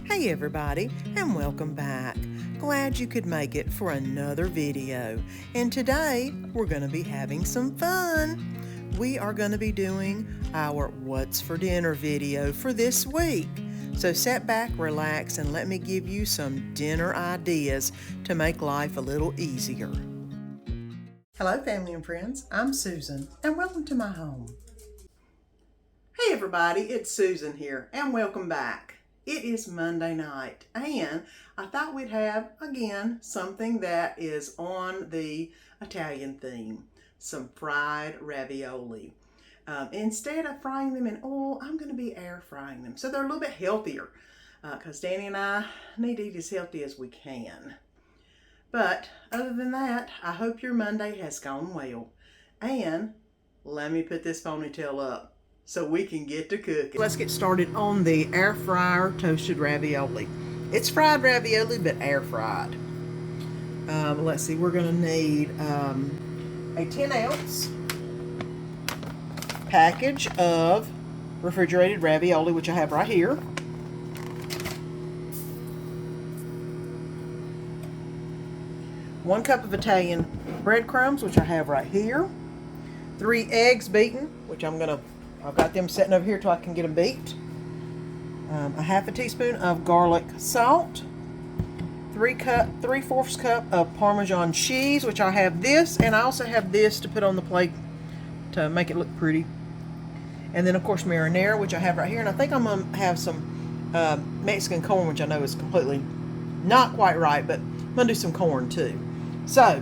Hey everybody, and welcome back. Glad you could make it for another video. And today, we're going to be having some fun. We are going to be doing our What's for Dinner video for this week. So sit back, relax, and let me give you some dinner ideas to make life a little easier. Hello family and friends, I'm Susan, and welcome to my home. Hey everybody, it's Susan here, and welcome back. It is Monday night, and I thought we'd have, again, something that is on the Italian theme, some fried ravioli. Instead of frying them in oil, I'm going to be air frying them. So they're a little bit healthier, because Danny and I need to eat as healthy as we can. But other than that, I hope your Monday has gone well. And let me put this ponytail up so we can get to cooking. Let's get started on the air fryer toasted ravioli. It's fried ravioli, but air fried. Let's see, we're gonna need a 10-ounce package of refrigerated ravioli, which I have right here. One cup of Italian breadcrumbs, which I have right here. 3 eggs beaten, which I've got them sitting over here till I can get them beat. A half a teaspoon of garlic salt. 3/4 cup of Parmesan cheese, which I have this, and I also have this to put on the plate to make it look pretty. And then of course marinara, which I have right here, and I think I'm gonna have some Mexican corn, which I know is completely not quite right, but I'm gonna do some corn too. So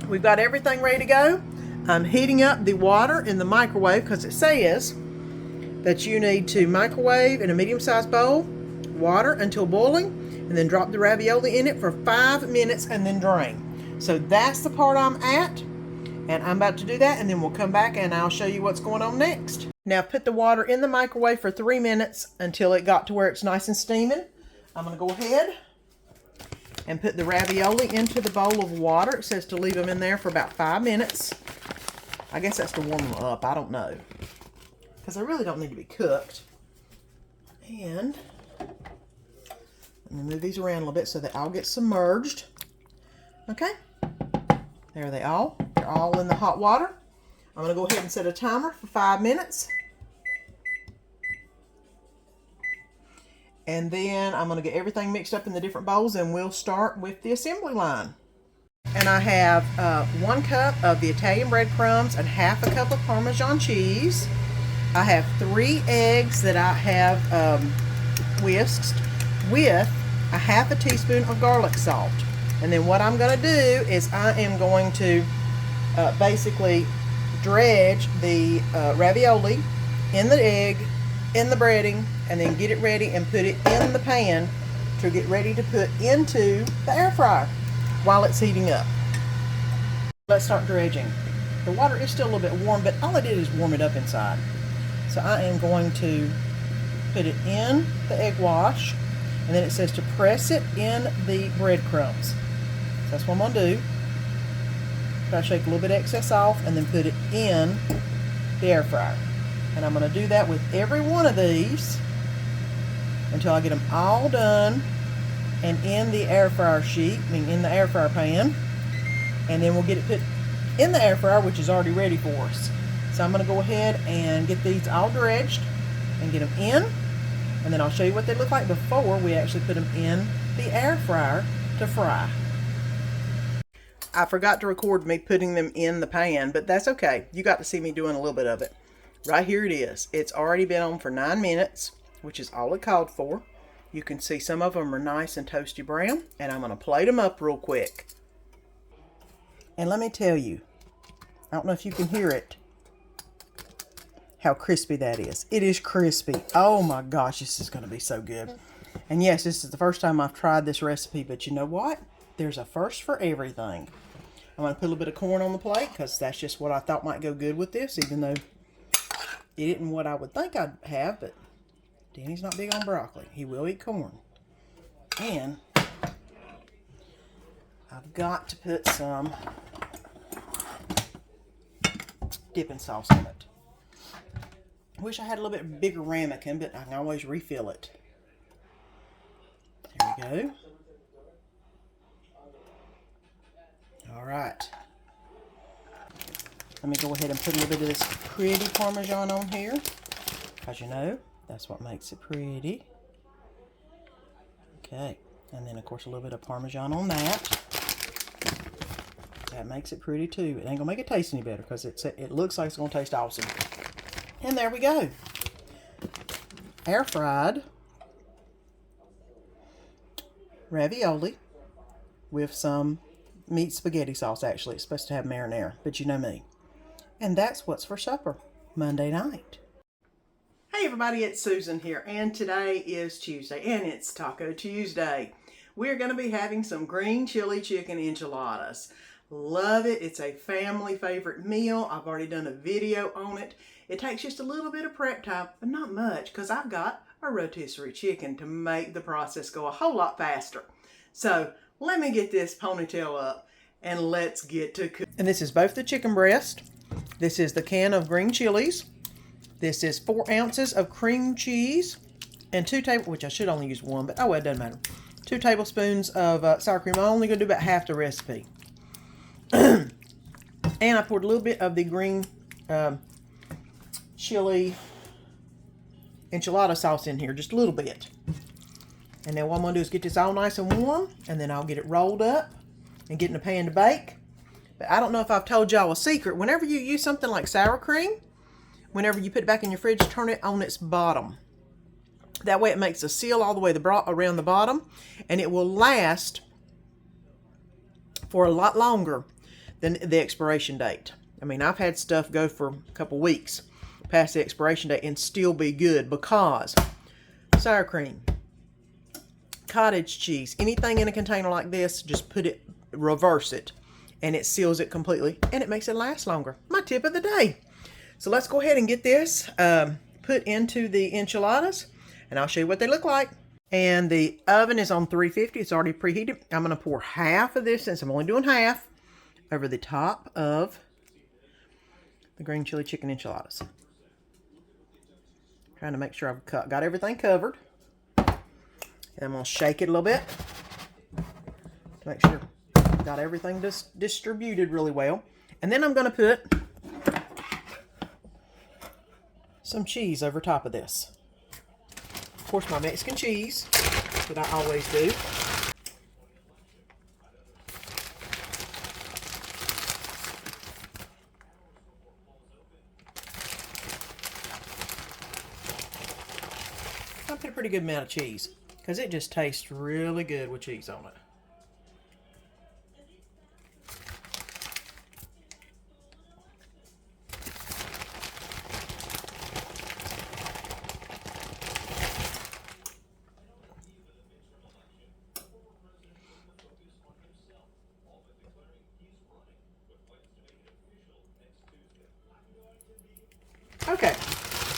we've got everything ready to go. I'm heating up the water in the microwave because it says that you need to microwave in a medium-sized bowl, water until boiling, and then drop the ravioli in it for 5 minutes and then drain. So that's the part I'm at, and I'm about to do that, and then we'll come back and I'll show you what's going on next. Now put the water in the microwave for 3 minutes until it got to where it's nice and steaming. I'm going to go ahead and put the ravioli into the bowl of water. It says to leave them in there for about 5 minutes. I guess that's to warm them up. I don't know. Because they really don't need to be cooked. And I'm going to move these around a little bit so they all get submerged. Okay. There they all. They're all in the hot water. I'm going to go ahead and set a timer for 5 minutes. And then I'm going to get everything mixed up in the different bowls, and we'll start with the assembly line. And I have 1 cup of the Italian breadcrumbs and half a cup of Parmesan cheese. I have 3 eggs that I have whisked with a half a teaspoon of garlic salt. And then what I'm going to do is I am going to basically dredge the ravioli in the egg, in the breading, and then get it ready and put it in the pan to get ready to put into the air fryer while it's heating up. Let's start dredging. The water is still a little bit warm, but all I did is warm it up inside. So I am going to put it in the egg wash, and then it says to press it in the breadcrumbs. So that's what I'm going to do. Try to shake a little bit of excess off and then put it in the air fryer. And I'm going to do that with every one of these until I get them all done and in the air fryer sheet, in the air fryer pan. And then we'll get it put in the air fryer, which is already ready for us. So I'm going to go ahead and get these all dredged and get them in. And then I'll show you what they look like before we actually put them in the air fryer to fry. I forgot to record me putting them in the pan, but that's okay. You got to see me doing a little bit of it. Right here it is. It's already been on for 9 minutes, which is all it called for. You can see some of them are nice and toasty brown, and I'm going to plate them up real quick. And let me tell you, I don't know if you can hear it, how crispy that is. It is crispy. Oh my gosh, this is going to be so good. And yes, this is the first time I've tried this recipe, but you know what? There's a first for everything. I'm going to put a little bit of corn on the plate because that's just what I thought might go good with this, even though it isn't what I would think I'd have, but Danny's not big on broccoli. He will eat corn. And I've got to put some dipping sauce in it. I wish I had a little bit bigger ramekin, but I can always refill it. There we go. All right. Let me go ahead and put a little bit of this pretty Parmesan on here, because you know, that's what makes it pretty. Okay, and then of course a little bit of Parmesan on that. That makes it pretty too. It ain't gonna make it taste any better because it looks like it's gonna taste awesome. And there we go. Air fried ravioli with some meat spaghetti sauce. Actually, it's supposed to have marinara, but you know me. And that's what's for supper Monday night. Hey everybody, it's Susan here, and today is Tuesday, and it's Taco Tuesday. We're going to be having some green chili chicken enchiladas. Love it. It's a family favorite meal. I've already done a video on it. It takes just a little bit of prep time, but not much, because I've got a rotisserie chicken to make the process go a whole lot faster. So let me get this ponytail up and let's get to cook. And this is both the chicken breast. This is the can of green chilies. This is 4 ounces of cream cheese and which I should only use 1, but oh well, it doesn't matter. 2 tablespoons of sour cream. I'm only going to do about half the recipe. And I poured a little bit of the green chili enchilada sauce in here, just a little bit. And then what I'm going to do is get this all nice and warm, and then I'll get it rolled up and get in the pan to bake. But I don't know if I've told y'all a secret. Whenever you use something like sour cream, whenever you put it back in your fridge, turn it on its bottom. That way it makes a seal all the way around the bottom, and it will last for a lot longer than the expiration date. I mean, I've had stuff go for a couple weeks past the expiration date and still be good, because sour cream, cottage cheese, anything in a container like this, just reverse it, and it seals it completely, and it makes it last longer. My tip of the day. So let's go ahead and get this put into the enchiladas, and I'll show you what they look like. And the oven is on 350. It's already preheated. I'm going to pour half of this, since I'm only doing half, over the top of the green chili chicken enchiladas. Trying to make sure I've got everything covered. And I'm going to shake it a little bit to make sure I've got everything distributed really well. And then I'm going to put some cheese over top of this. Of course, my Mexican cheese that I always do. I put a pretty good amount of cheese because it just tastes really good with cheese on it. Okay,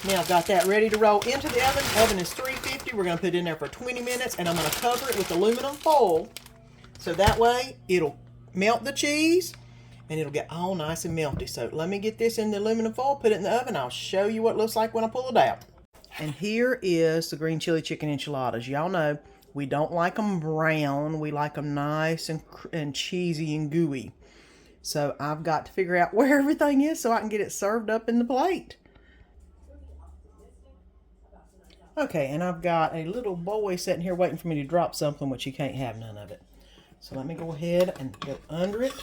now I've got that ready to roll into the oven. Oven is 350. We're going to put it in there for 20 minutes, and I'm going to cover it with aluminum foil, so that way it'll melt the cheese and it'll get all nice and melty. So let me get this in the aluminum foil, put it in the oven. I'll show you what it looks like when I pull it out. And here is the green chili chicken enchiladas. Y'all know we don't like them brown. We like them nice and cheesy and gooey. So I've got to figure out where everything is so I can get it served up in the plate. Okay, and I've got a little boy sitting here waiting for me to drop something, which he can't have none of it. So let me go ahead and go under it.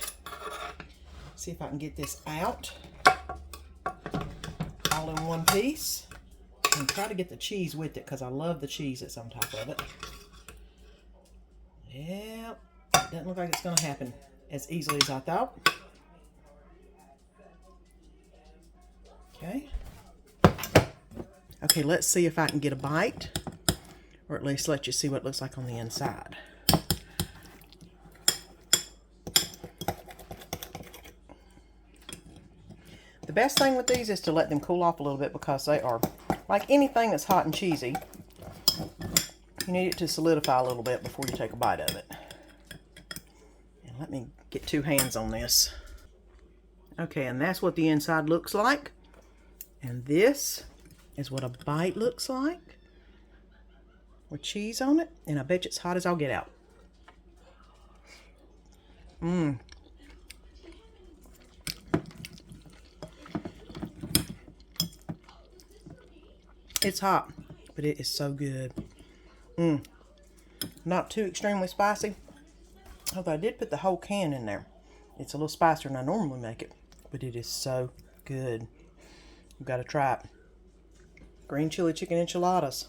See if I can get this out all in one piece. And try to get the cheese with it, because I love the cheese that's on top of it. Yep, it doesn't look like it's going to happen as easily as I thought. Okay. Okay, let's see if I can get a bite, or at least let you see what it looks like on the inside. The best thing with these is to let them cool off a little bit, because they are, like anything that's hot and cheesy, you need it to solidify a little bit before you take a bite of it. And let me get 2 hands on this. Okay, and that's what the inside looks like. And this is what a bite looks like. with cheese on it, and I bet you it's hot as I'll get out. It's hot, but it is so good. Not too extremely spicy. Although I did put the whole can in there. It's a little spicier than I normally make it, but it is so good. You've got to try it. Green chili chicken enchiladas.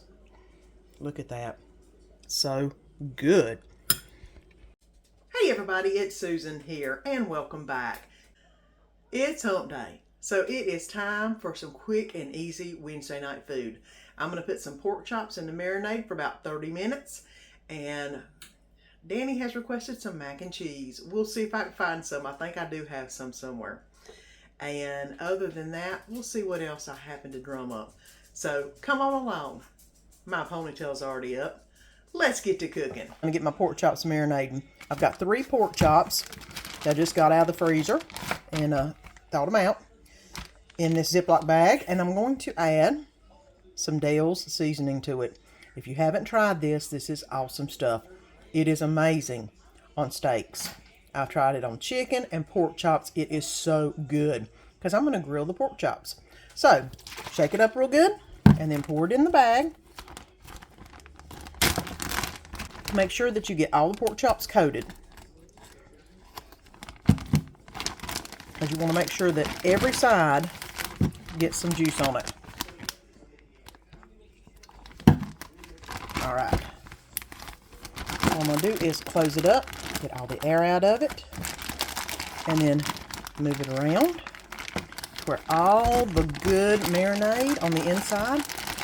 Look at that. So good. Hey everybody, it's Susan here, and welcome back. It's hump day, so it is time for some quick and easy Wednesday night food. I'm going to put some pork chops in the marinade for about 30 minutes, and Danny has requested some mac and cheese. We'll see if I can find some. I think I do have some somewhere. And other than that, we'll see what else I happen to drum up. So come on along. My ponytail's already up. Let's get to cooking. I'm going to get my pork chops marinating. I've got 3 pork chops that I just got out of the freezer and thawed them out in this Ziploc bag. And I'm going to add some Dale's seasoning to it. If you haven't tried this, this is awesome stuff. It is amazing on steaks. I've tried it on chicken and pork chops. It is so good because I'm going to grill the pork chops. So, shake it up real good and then pour it in the bag. Make sure that you get all the pork chops coated, because you want to make sure that every side gets some juice on it. All right. What I'm going to do is close it up, get all the air out of it, and then move it around where all the good marinade on the inside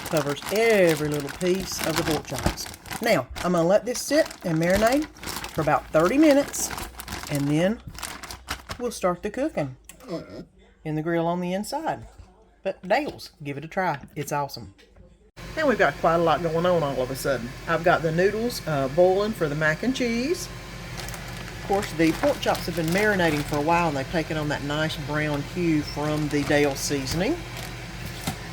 covers every little piece of the pork chops. Now, I'm going to let this sit and marinate for about 30 minutes, and then we'll start the cooking in the grill on the inside. But Dale's, give it a try. It's awesome. And we've got quite a lot going on all of a sudden. I've got the noodles boiling for the mac and cheese. Of course, the pork chops have been marinating for a while, and they've taken on that nice brown hue from the Dale seasoning.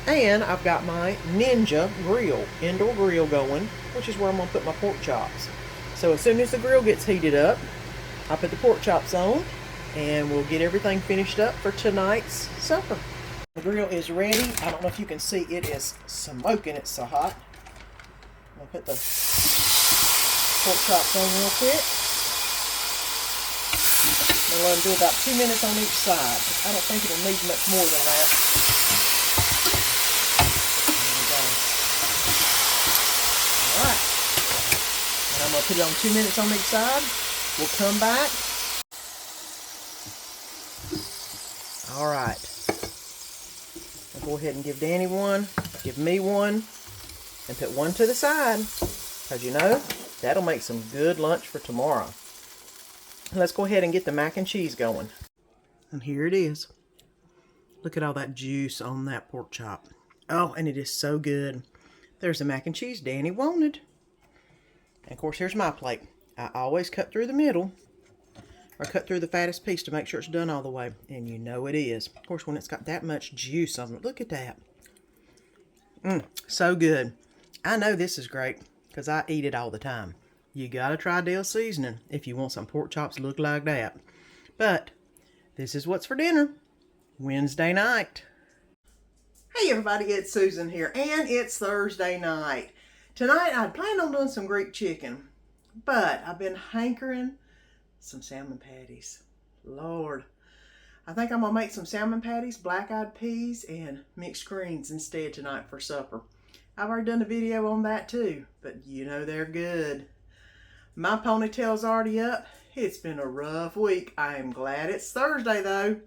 And I've got my Ninja grill, indoor grill going, which is where I'm going to put my pork chops. So as soon as the grill gets heated up, I put the pork chops on, and we'll get everything finished up for tonight's supper. The grill is ready. I don't know if you can see, it is smoking. It's so hot. I'm going to put the pork chops on real quick. I'm going to let them do about 2 minutes on each side. I don't think it'll need much more than that. There we go. Alright. And I'm going to put it on 2 minutes on each side. We'll come back. Alright. Go ahead and give Danny one, give me one, and put one to the side, because you know, that'll make some good lunch for tomorrow. Let's go ahead and get the mac and cheese going. And here it is. Look at all that juice on that pork chop. Oh, and it is so good. There's the mac and cheese Danny wanted. And of course, here's my plate. I always cut through the middle, or cut through the fattest piece to make sure it's done all the way. And you know it is. Of course, when it's got that much juice on it. Look at that. So good. I know this is great because I eat it all the time. You got to try Dale seasoning if you want some pork chops to look like that. But this is what's for dinner. Wednesday night. Hey everybody, it's Susan here. And it's Thursday night. Tonight I planned on doing some Greek chicken. But I've been hankering some salmon patties. Lord, I think I'm gonna make some salmon patties, black-eyed peas, and mixed greens instead tonight for supper. I've already done a video on that too, but you know they're good. My ponytail's already up. It's been a rough week. I am glad it's Thursday though,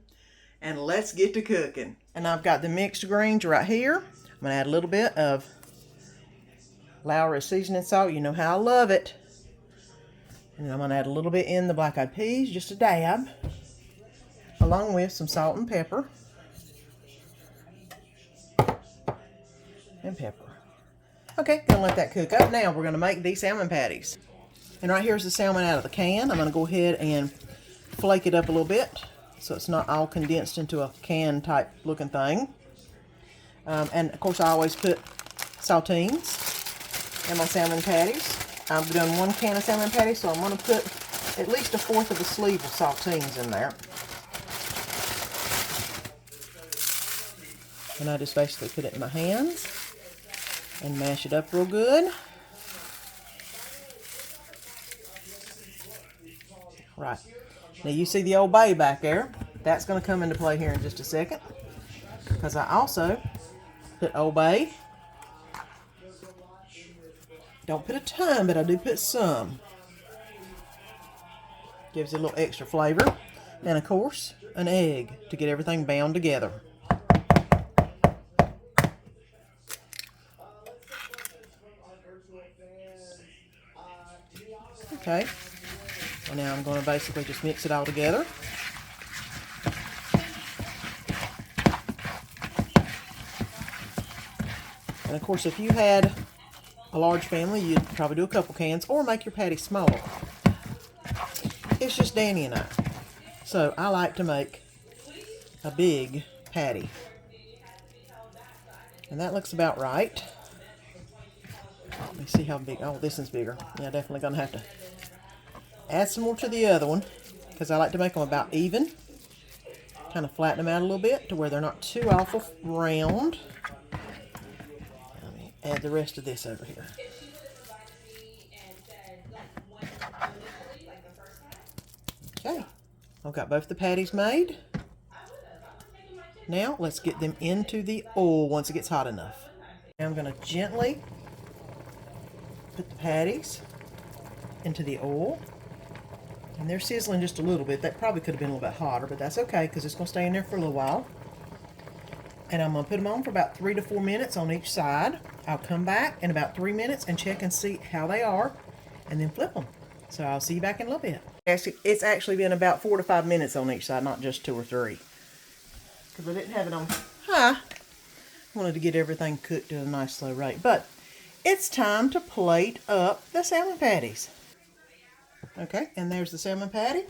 and let's get to cooking. And I've got the mixed greens right here. I'm gonna add a little bit of Lowry seasoning salt. You know how I love it. And I'm going to add a little bit in the black-eyed peas, just a dab, along with some salt and pepper. And pepper. Okay, gonna let that cook up. Now we're going to make these salmon patties. And right here's the salmon out of the can. I'm going to go ahead and flake it up a little bit so it's not all condensed into a can type looking thing. And of course I always put saltines and my salmon patties. I've done 1 can of salmon patties, so I'm going to put at least 1/4 of a sleeve of saltines in there. And I just basically put it in my hands and mash it up real good. Right. Now you see the Old Bay back there. That's going to come into play here in just a second, because I also put Old Bay. Don't put a ton, but I do put some. Gives it a little extra flavor. And of course, an egg to get everything bound together. Okay. And now I'm going to basically just mix it all together. And of course, if you had a large family, you'd probably do a couple cans or make your patty smaller. It's just Danny and I. So I like to make a big patty. And that looks about right. Let me see how big. Oh, this one's bigger. Yeah, definitely going to have to add some more to the other one, because I like to make them about even. Kind of flatten them out a little bit to where they're not too awful round. Let me add the rest of this over here. Okay, I've got both the patties made. Now let's get them into the oil once it gets hot enough. Now I'm going to gently put the patties into the oil. And they're sizzling just a little bit. That probably could have been a little bit hotter, but that's okay because it's going to stay in there for a little while. And I'm going to put them on for about 3 to 4 minutes on each side. I'll come back in about 3 minutes and check and see how they are, and then flip them. So I'll see you back in a little bit. It's actually been about 4 to 5 minutes on each side, not just 2 or 3. Because I didn't have it on high. I wanted to get everything cooked at a nice slow rate. But it's time to plate up the salmon patties. Okay, and there's the salmon patty.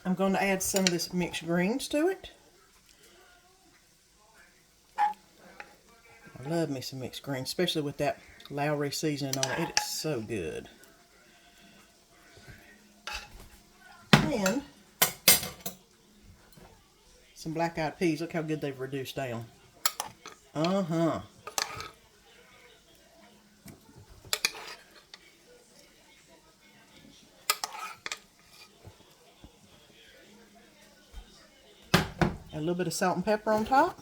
I'm going to add some of this mixed greens to it. I love me some mixed greens, especially with that Lowry seasoning on it. It is so good. And some black-eyed peas. Look how good they've reduced down. Uh-huh. A little bit of salt and pepper on top.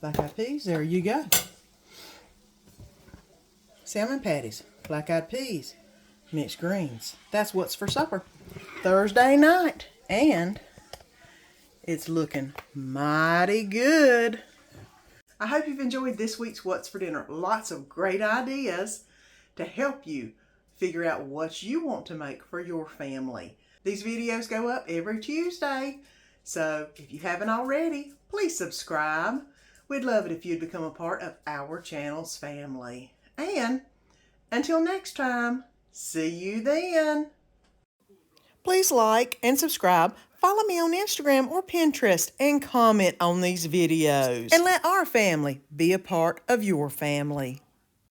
Black-eyed peas, there you go. Salmon patties, black-eyed peas, mixed greens. That's what's for supper Thursday night. And it's looking mighty good. I hope you've enjoyed this week's What's for Dinner. Lots of great ideas to help you figure out what you want to make for your family. These videos go up every Tuesday, so if you haven't already, please subscribe. We'd love it if you'd become a part of our channel's family. And until next time, see you then. Please like and subscribe. Follow me on Instagram or Pinterest and comment on these videos. And let our family be a part of your family.